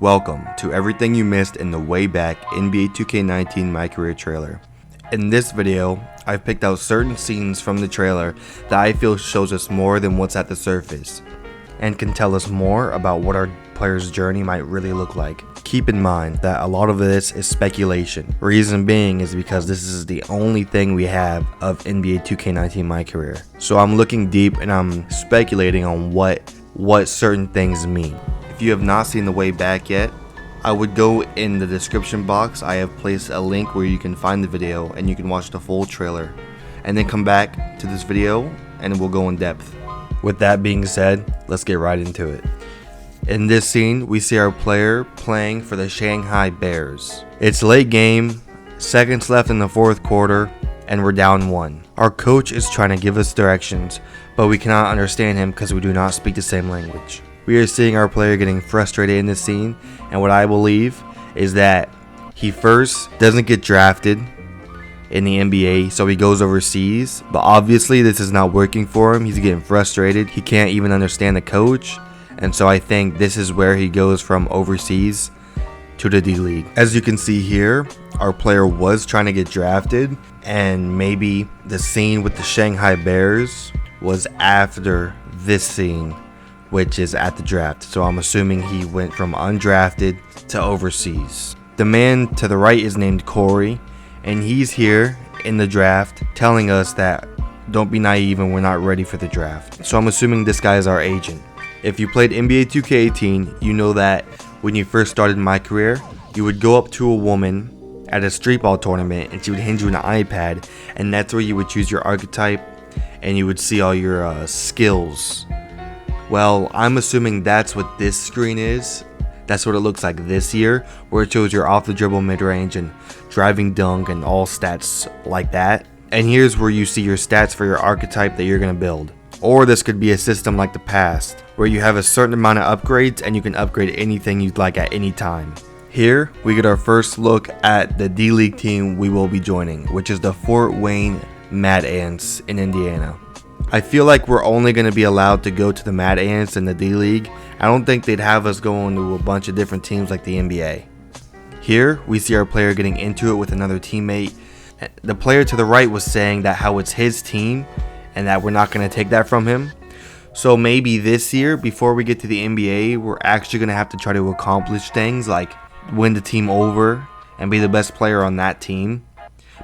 Welcome to everything you missed in the way back NBA 2K19 MyCareer trailer. In this video, I've picked out certain scenes from the trailer that I feel shows us more than what's at the surface, and can tell us more about what our player's journey might really look like. Keep in mind that a lot of this is speculation. Reason being is because this is the only thing we have of NBA 2K19 MyCareer. So I'm looking deep and I'm speculating on what certain things mean. If you have not seen the way back yet, I would go in the description box. I have placed a link where you can find the video and you can watch the full trailer, and then come back to this video and we'll go in depth. With that being said, let's get right into it. In this scene, we see our player playing for the Shanghai Bears. It's late game, seconds left in the fourth quarter, and we're down 1. Our coach is trying to give us directions, but we cannot understand him because we do not speak the same language. We are seeing our player getting frustrated in this scene, and what I believe is that he first doesn't get drafted in the NBA, so he goes overseas, but obviously this is not working for him. He's getting frustrated. He can't even understand the coach, and so I think this is where he goes from overseas to the D-League. As you can see here, our player was trying to get drafted, and maybe the scene with the Shanghai Bears was after this scene, which is at the draft. So I'm assuming he went from undrafted to overseas. The man to the right is named Corey, and he's here in the draft telling us that don't be naive and we're not ready for the draft. So I'm assuming this guy is our agent. If you played NBA 2K18, you know that when you first started MyCareer, you would go up to a woman at a street ball tournament and she would hand you an iPad, and that's where you would choose your archetype and you would see all your skills. Well, I'm assuming that's what this screen is. That's what it looks like this year, where it shows your off the dribble mid-range and driving dunk and all stats like that. And here's where you see your stats for your archetype that you're going to build. Or this could be a system like the past, where you have a certain amount of upgrades and you can upgrade anything you'd like at any time. Here, we get our first look at the D-League team we will be joining, which is the Fort Wayne Mad Ants in Indiana. I feel like we're only going to be allowed to go to the Mad Ants in the D-League. I don't think they'd have us going to a bunch of different teams like the NBA. Here, we see our player getting into it with another teammate. The player to the right was saying that how it's his team and that we're not going to take that from him. So maybe this year, before we get to the NBA, we're actually going to have to try to accomplish things like win the team over and be the best player on that team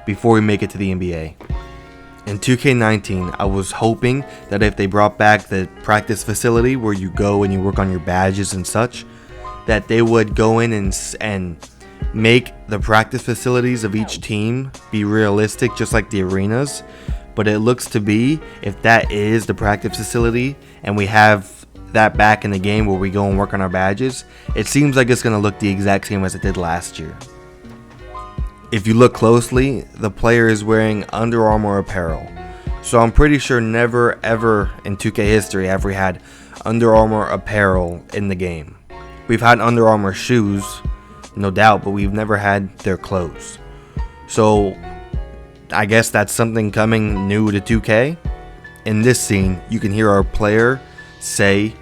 before we make it to the NBA. In 2K19, I was hoping that if they brought back the practice facility where you go and you work on your badges and such, that they would go in and make the practice facilities of each team be realistic, just like the arenas. But it looks to be, if that is the practice facility and we have that back in the game where we go and work on our badges, it seems like it's going to look the exact same as it did last year. If you look closely, the player is wearing Under Armour apparel. So I'm pretty sure never ever in 2K history have we had Under Armour apparel in the game. We've had Under Armour shoes, no doubt, but we've never had their clothes. So I guess that's something coming new to 2K. In this scene, you can hear our player say,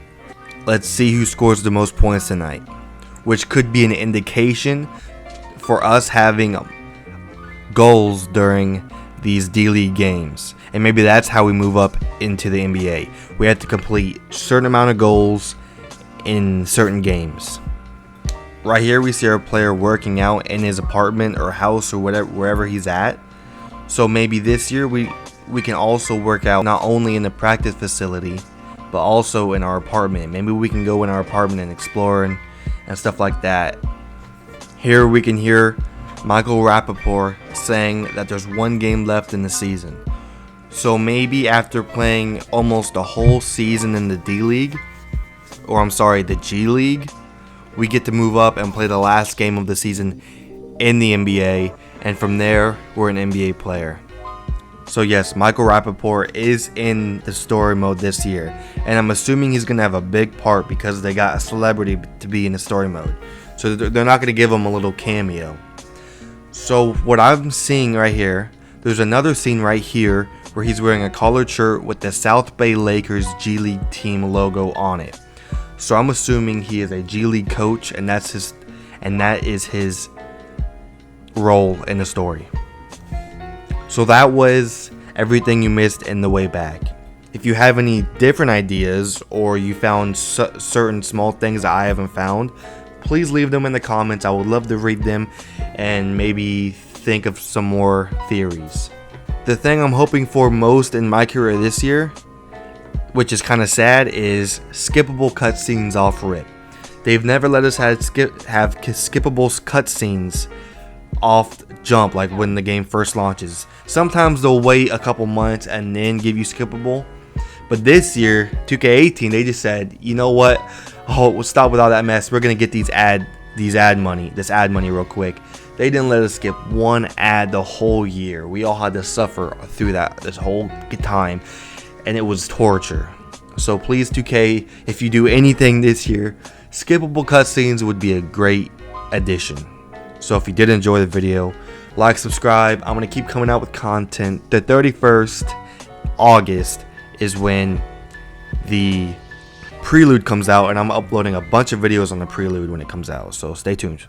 "Let's see who scores the most points tonight," which could be an indication for us having goals during these D-League games, and maybe that's how we move up into the NBA. We have to complete a certain amount of goals in certain games. Right here we see our player working out in his apartment or house or whatever, wherever he's at. So maybe this year we can also work out not only in the practice facility but also in our apartment. Maybe we can go in our apartment and explore and stuff like that. Here we can hear Michael Rappaport saying that there's one game left in the season. So maybe after playing almost a whole season in the D-League, or I'm sorry, the G-League, we get to move up and play the last game of the season in the NBA, and from there, we're an NBA player. So yes, Michael Rappaport is in the story mode this year, and I'm assuming he's going to have a big part because they got a celebrity to be in the story mode. So they're not going to give him a little cameo. So what I'm seeing right here, there's another scene right here where he's wearing a collared shirt with the South Bay Lakers G League team logo on it. So I'm assuming he is a G League coach, and that is his role in the story. So that was everything you missed in the way back. If you have any different ideas, or you found certain small things that I haven't found, please leave them in the comments. I would love to read them and maybe think of some more theories. The thing I'm hoping for most in MyCareer this year, which is kind of sad, is skippable cutscenes off rip. They've never let us have skippable cutscenes off jump, like when the game first launches. Sometimes they'll wait a couple months and then give you skippable. But this year, 2K18, they just said, you know what? Oh, we'll stop with all that mess. We're gonna get this ad money real quick. They didn't let us skip one ad the whole year. We all had to suffer through this whole time, and it was torture. So please, 2K, if you do anything this year, skippable cutscenes would be a great addition. So if you did enjoy the video, like, subscribe. I'm gonna keep coming out with content. The 31st August is when the Prelude comes out, and I'm uploading a bunch of videos on the Prelude when it comes out, so stay tuned.